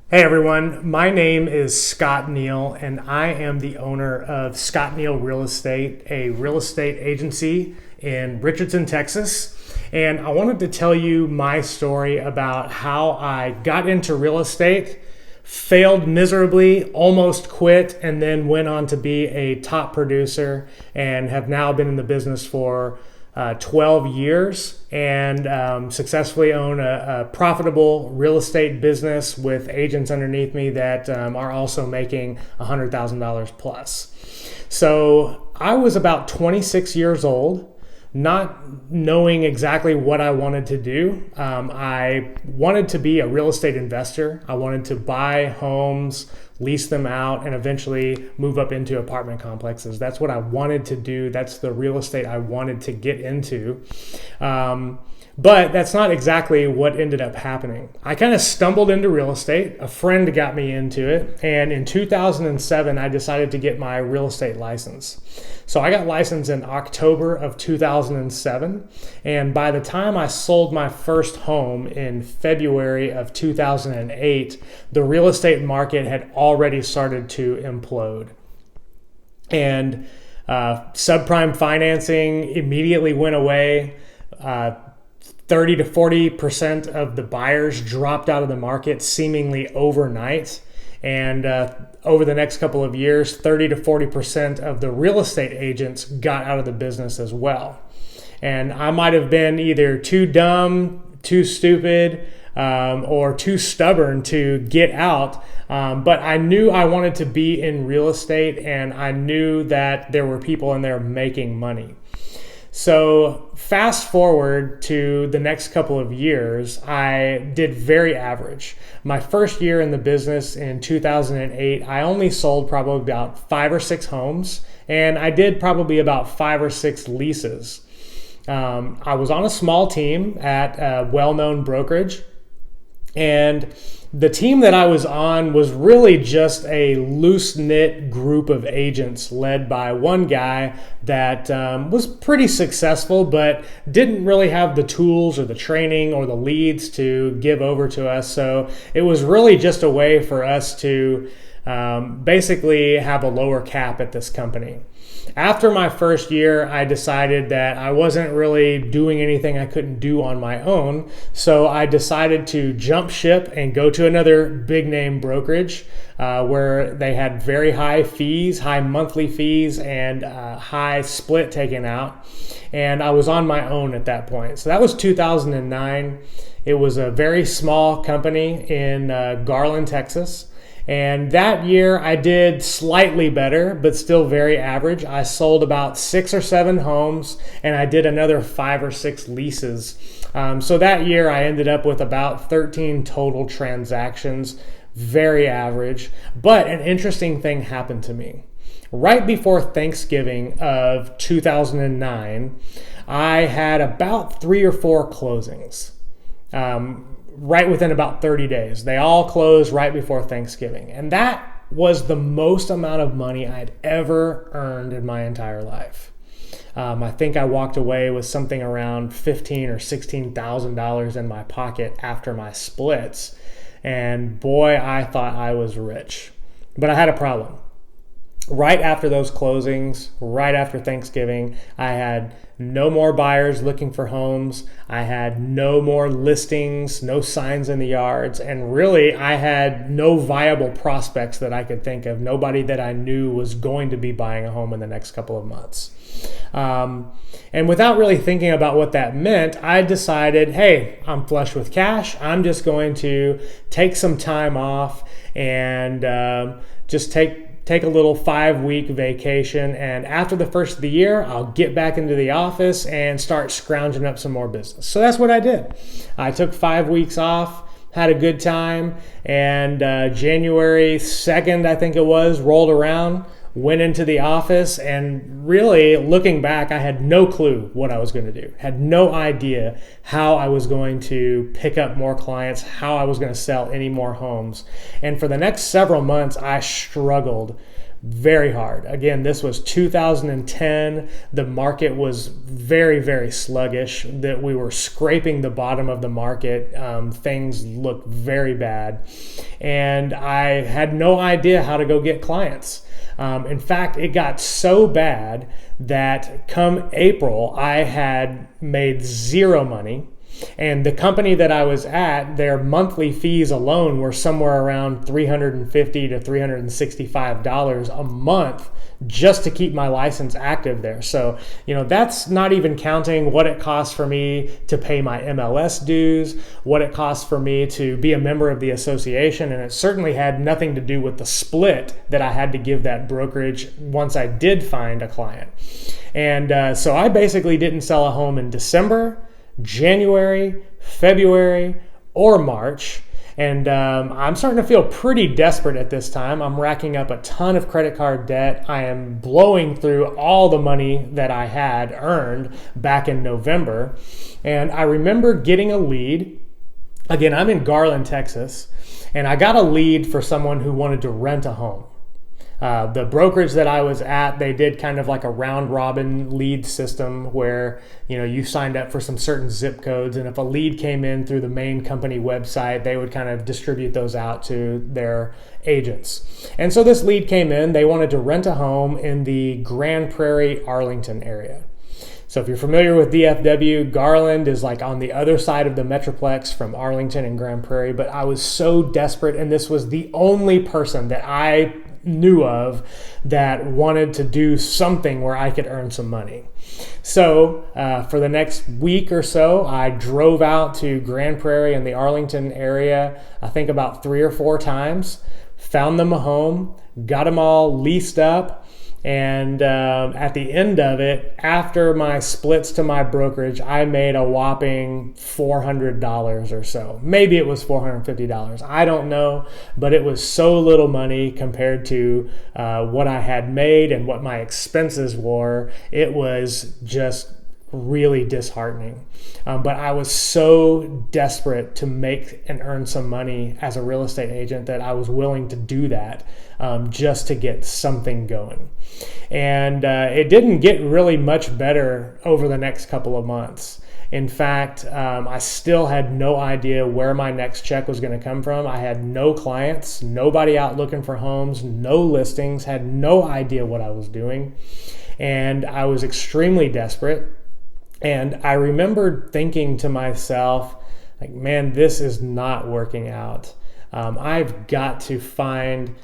Hey everyone, my name is Scott Neal, and I am the owner of Scott Neal Real Estate, a real estate agency in Richardson, Texas. And I wanted to tell you my story about how I got into real estate, failed miserably, almost quit, and then went on to be a top producer and have now been in the business for 12 years and successfully own a profitable real estate business with agents underneath me that are also making $100,000 plus. So I was about 26 years old, not knowing exactly what I wanted to do. I wanted to be a real estate investor. I wanted to buy homes, lease them out, and eventually move up into apartment complexes. That's what I wanted to do. That's the real estate I wanted to get into. But that's not exactly what ended up happening. I kind of stumbled into real estate. A friend got me into it. And in 2007, I decided to get my real estate license. So I got licensed in October of 2007. And by the time I sold my first home in February of 2008, the real estate market had already started to implode. And subprime financing immediately went away. 30 to 40% of the buyers dropped out of the market seemingly overnight. And over the next couple of years, 30 to 40% of the real estate agents got out of the business as well. And I might have been either too dumb, too stupid, or too stubborn to get out. But I knew I wanted to be in real estate, and I knew that there were people in there making money. So fast forward to the next couple of years, I did very average. My first year in the business in 2008, I only sold probably about 5 or 6 homes, and I did probably about 5 or 6 leases. I was on a small team at a well-known brokerage, and the team that I was on was really just a loose-knit group of agents led by one guy that was pretty successful, but didn't really have the tools or the training or the leads to give over to us. So it was really just a way for us to basically have a lower cap at this company. After my first year, I decided that I wasn't really doing anything I couldn't do on my own. So I decided to jump ship and go to another big name brokerage where they had very high fees, high monthly fees, and high split taken out. And I was on my own at that point. So that was 2009. It was a very small company in Garland, Texas. And that year I did slightly better, but still very average. I sold about 6 or 7 homes, and I did another 5 or 6 leases. So that year I ended up with about 13 total transactions, very average. But an interesting thing happened to me. Right before Thanksgiving of 2009, I had about 3 or 4 closings. Right within about 30 days. They all closed right before Thanksgiving. And that was the most amount of money I'd ever earned in my entire life. I think I walked away with something around $15,000 or $16,000 in my pocket after my splits. And boy, I thought I was rich. But I had a problem. Right after those closings, right after Thanksgiving, I had no more buyers looking for homes. I had no more listings, no signs in the yards, and really I had no viable prospects that I could think of. Nobody that I knew was going to be buying a home in the next couple of months. And without really thinking about what that meant, I decided, hey, I'm flush with cash. I'm just going to take some time off and just take a little 5-week vacation, and after the first of the year, I'll get back into the office and start scrounging up some more business. So that's what I did. I took 5 weeks off, had a good time, and January 2nd, I think it was, rolled around, went into the office, and really, looking back, I had no clue what I was going to do. Had no idea how I was going to pick up more clients, how I was going to sell any more homes. And for the next several months, I struggled very hard. Again, this was 2010. The market was very, very sluggish, that we were scraping the bottom of the market. Things looked very bad. And I had no idea how to go get clients. In fact, it got so bad that come April, I had made zero money. And the company that I was at, their monthly fees alone were somewhere around $350 to $365 a month just to keep my license active there. So, that's not even counting what it costs for me to pay my MLS dues, what it costs for me to be a member of the association. And it certainly had nothing to do with the split that I had to give that brokerage once I did find a client. And so I basically didn't sell a home in December, January, February, or March. And I'm starting to feel pretty desperate at this time. I'm racking up a ton of credit card debt. I am blowing through all the money that I had earned back in November. And I remember getting a lead. Again, I'm in Garland, Texas, and I got a lead for someone who wanted to rent a home. The brokerage that I was at, they did kind of like a round robin lead system where, you signed up for some certain zip codes, and if a lead came in through the main company website, they would kind of distribute those out to their agents. And so this lead came in, they wanted to rent a home in the Grand Prairie, Arlington area. So if you're familiar with DFW, Garland is like on the other side of the Metroplex from Arlington and Grand Prairie, but I was so desperate, and this was the only person that I knew of that wanted to do something where I could earn some money. So for the next week or so, I drove out to Grand Prairie in the Arlington area, I think about 3 or 4 times, found them a home, got them all leased up. And at the end of it, after my splits to my brokerage, I made a whopping $400 or so. Maybe it was $450. I don't know, but it was so little money compared to what I had made and what my expenses were. It was just really disheartening. But I was so desperate to make and earn some money as a real estate agent that I was willing to do that just to get something going. And it didn't get really much better over the next couple of months. In fact, I still had no idea where my next check was going to come from. I had no clients, nobody out looking for homes, no listings, had no idea what I was doing. And I was extremely desperate. And I remember thinking to myself, like, man, this is not working out. I've got to find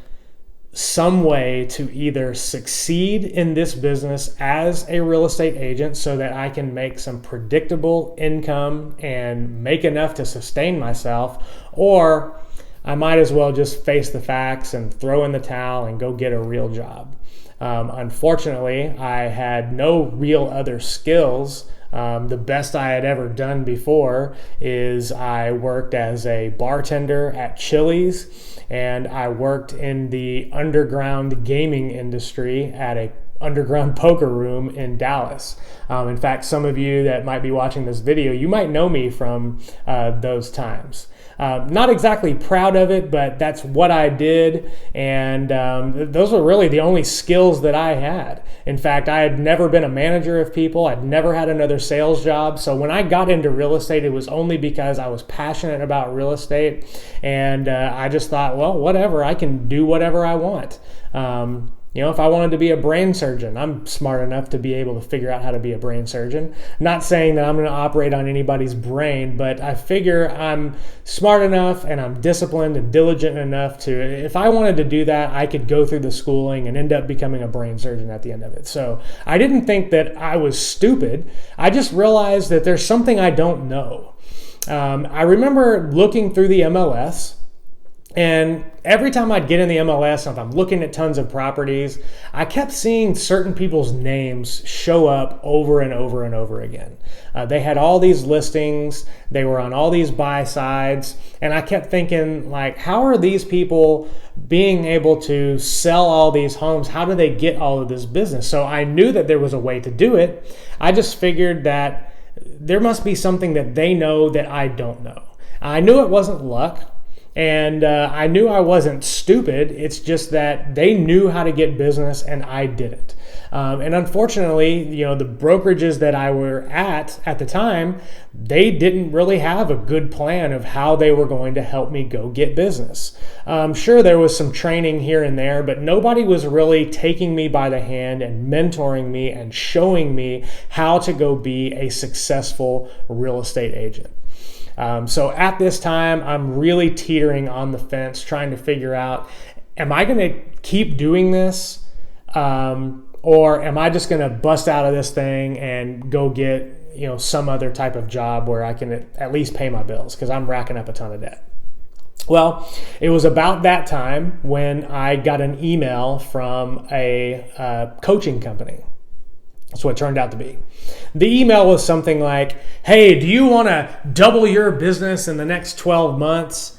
some way to either succeed in this business as a real estate agent so that I can make some predictable income and make enough to sustain myself, or I might as well just face the facts and throw in the towel and go get a real job. Unfortunately, I had no real other skills. The best I had ever done before is I worked as a bartender at Chili's, and I worked in the underground gaming industry at a underground poker room in Dallas. In fact, some of you that might be watching this video, you might know me from those times. Not exactly proud of it, but that's what I did, and those were really the only skills that I had. In fact, I had never been a manager of people. I'd never had another sales job. So when I got into real estate, it was only because I was passionate about real estate, and I just thought, well, whatever, I can do whatever I want. If I wanted to be a brain surgeon, I'm smart enough to be able to figure out how to be a brain surgeon. Not saying that I'm going to operate on anybody's brain, but I figure I'm smart enough and I'm disciplined and diligent enough to, if I wanted to do that, I could go through the schooling and end up becoming a brain surgeon at the end of it. So I didn't think that I was stupid. I just realized that there's something I don't know. I remember looking through the MLS, and every time I'd get in the MLS, and if I'm looking at tons of properties, I kept seeing certain people's names show up over and over and over again. They had all these listings, they were on all these buy sides, and I kept thinking, like, how are these people being able to sell all these homes? How do they get all of this business? So I knew that there was a way to do it. I just figured that there must be something that they know that I don't know. I knew it wasn't luck. And I knew I wasn't stupid. It's just that they knew how to get business and I didn't. And unfortunately, the brokerages that I were at the time, they didn't really have a good plan of how they were going to help me go get business. Sure, there was some training here and there, but nobody was really taking me by the hand and mentoring me and showing me how to go be a successful real estate agent. So at this time, I'm really teetering on the fence, trying to figure out, am I going to keep doing this? Or am I just going to bust out of this thing and go get, some other type of job where I can at least pay my bills, because I'm racking up a ton of debt. Well, it was about that time when I got an email from a coaching company. That's what it turned out to be. The email was something like, hey, do you want to double your business in the next 12 months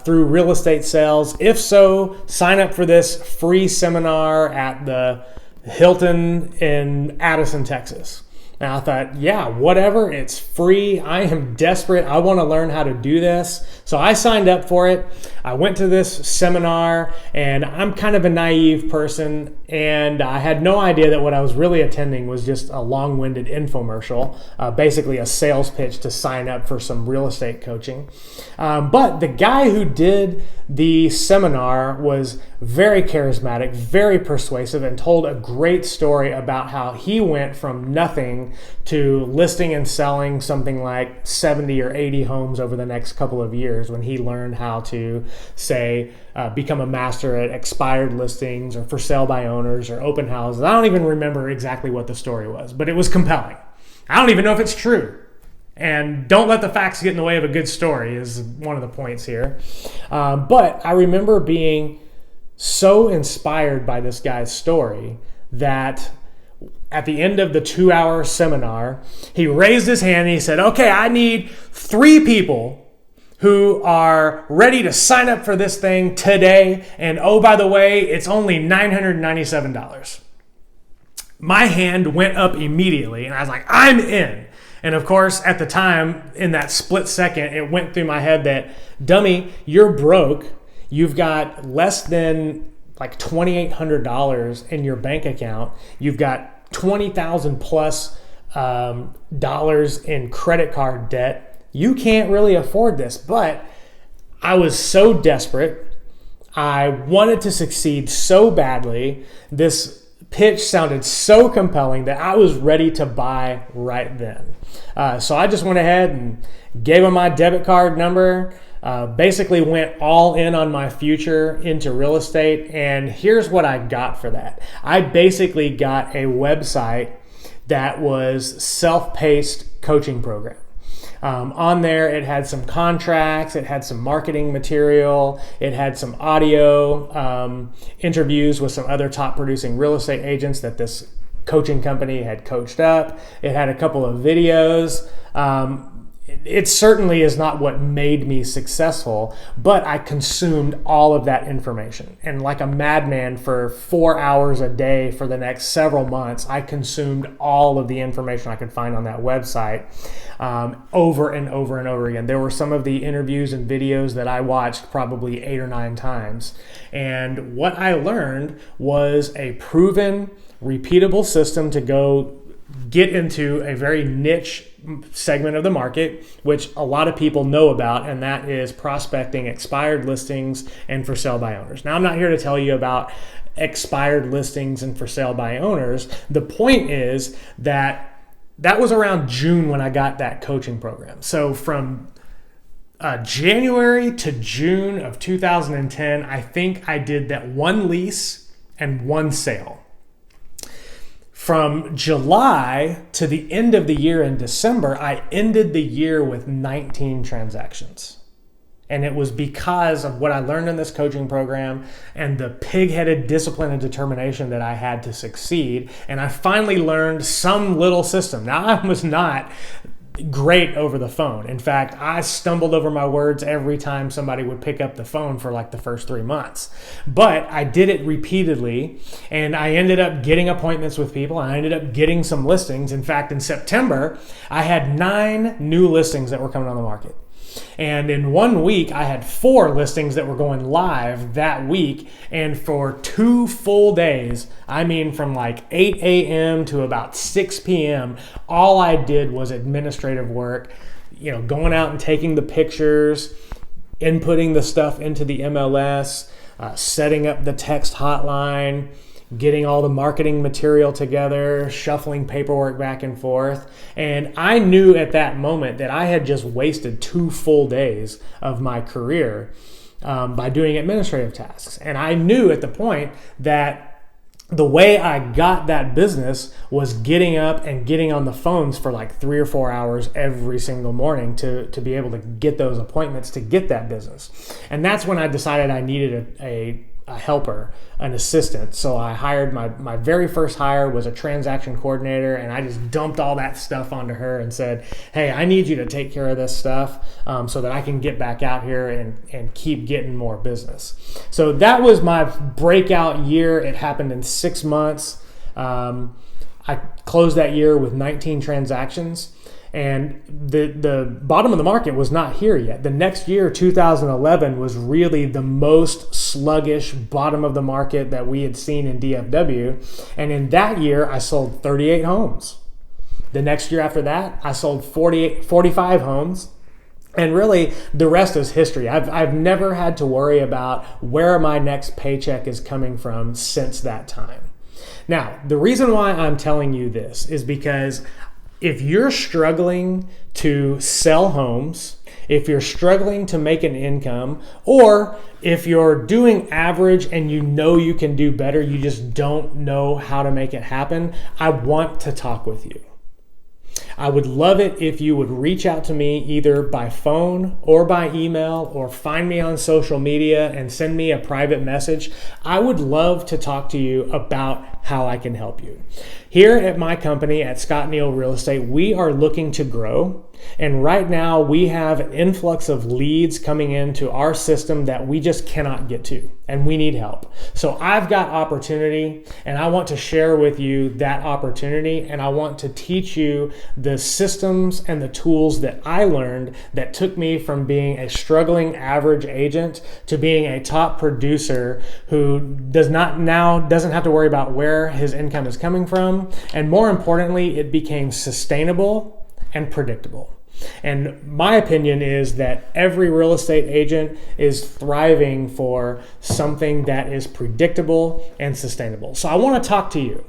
through real estate sales? If so, sign up for this free seminar at the Hilton in Addison, Texas. And I thought, yeah, whatever, it's free. I am desperate. I want to learn how to do this. So I signed up for it. I went to this seminar, and I'm kind of a naive person, and I had no idea that what I was really attending was just a long-winded infomercial, basically a sales pitch to sign up for some real estate coaching. But the guy who did the seminar was very charismatic, very persuasive, and told a great story about how he went from nothing to listing and selling something like 70 or 80 homes over the next couple of years when he learned how to, say, become a master at expired listings or for sale by owners or open houses. I don't even remember exactly what the story was, but it was compelling. I don't even know if it's true. And don't let the facts get in the way of a good story is one of the points here. But I remember being so inspired by this guy's story that at the end of the 2-hour seminar, he raised his hand and he said, okay, I need 3 people who are ready to sign up for this thing today. And oh, by the way, it's only $997. My hand went up immediately and I was like, I'm in. And of course, at the time, in that split second, it went through my head that, dummy, you're broke. You've got less than like $2,800 in your bank account. You've got $20,000 plus dollars in credit card debt. You can't really afford this. But I was so desperate. I wanted to succeed so badly. This pitch sounded so compelling that I was ready to buy right then. So I just went ahead and gave him my debit card number, basically went all in on my future into real estate. And here's what I got for that. I basically got a website that was self-paced coaching program. On there, it had some contracts, it had some marketing material, it had some audio interviews with some other top producing real estate agents that this coaching company had coached up. It had a couple of videos. It certainly is not what made me successful, but I consumed all of that information. And like a madman for 4 hours a day for the next several months, I consumed all of the information I could find on that website over and over and over again. There were some of the interviews and videos that I watched probably 8 or 9 times. And what I learned was a proven, repeatable system to go get into a very niche segment of the market, which a lot of people know about, and that is prospecting expired listings and for sale by owners. Now, I'm not here to tell you about expired listings and for sale by owners. The point is that was around June when I got that coaching program. So from January to June of 2010, I think I did that 1 lease and 1 sale. From July to the end of the year in December, I ended the year with 19 transactions. And it was because of what I learned in this coaching program and the pig-headed discipline and determination that I had to succeed. And I finally learned some little system. Now, I was not great over the phone. In fact, I stumbled over my words every time somebody would pick up the phone for like the first 3 months. But I did it repeatedly, and I ended up getting appointments with people, and I ended up getting some listings. In fact, in September, I had 9 new listings that were coming on the market. And in 1 week, I had 4 listings that were going live that week. And for 2 full days, I mean from like 8 a.m. to about 6 p.m., all I did was administrative work, going out and taking the pictures, inputting the stuff into the MLS, setting up the text hotline, getting all the marketing material together, shuffling paperwork back and forth. And I knew at that moment that I had just wasted 2 full days of my career by doing administrative tasks. And I knew at the point that the way I got that business was getting up and getting on the phones for like 3 or 4 hours every single morning to be able to get those appointments to get that business. And that's when I decided I needed a helper, an assistant. So I hired my very first hire was a transaction coordinator, and I just dumped all that stuff onto her and said, hey, I need you to take care of this stuff so that I can get back out here and keep getting more business. So that was my breakout year. It happened in 6 months. I closed that year with 19 transactions. And the bottom of the market was not here yet. The next year, 2011, was really the most sluggish bottom of the market that we had seen in DFW. And in that year, I sold 38 homes. The next year after that, I sold 45 homes. And really, the rest is history. I've never had to worry about where my next paycheck is coming from since that time. Now, the reason why I'm telling you this is because if you're struggling to sell homes, if you're struggling to make an income, or if you're doing average and you know you can do better, you just don't know how to make it happen, I want to talk with you. I would love it if you would reach out to me either by phone or by email, or find me on social media and send me a private message. I would love to talk to you about how I can help you. Here at my company at Scott Neal Real Estate, we are looking to grow. And right now we have an influx of leads coming into our system that we just cannot get to, and we need help. So I've got opportunity, and I want to share with you that opportunity, and I want to teach you the systems and the tools that I learned that took me from being a struggling average agent to being a top producer who doesn't have to worry about where his income is coming from. And more importantly, it became sustainable and predictable. And my opinion is that every real estate agent is thriving for something that is predictable and sustainable. So I want to talk to you.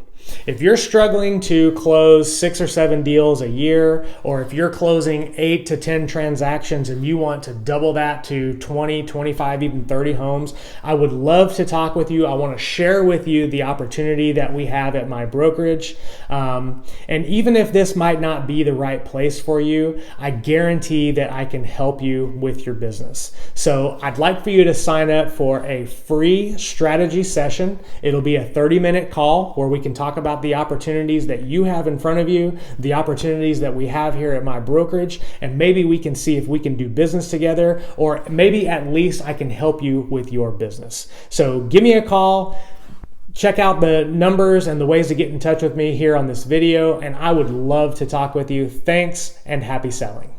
If you're struggling to close 6 or 7 deals a year, or if you're closing 8 to 10 transactions and you want to double that to 20, 25, even 30 homes, I would love to talk with you. I want to share with you the opportunity that we have at my brokerage. And even if this might not be the right place for you, I guarantee that I can help you with your business. So I'd like for you to sign up for a free strategy session. It'll be a 30-minute call where we can talk about the opportunities that you have in front of you, the opportunities that we have here at my brokerage, and maybe we can see if we can do business together, or maybe at least I can help you with your business. So give me a call. Check out the numbers and the ways to get in touch with me here on this video, and I would love to talk with you. Thanks, and happy selling.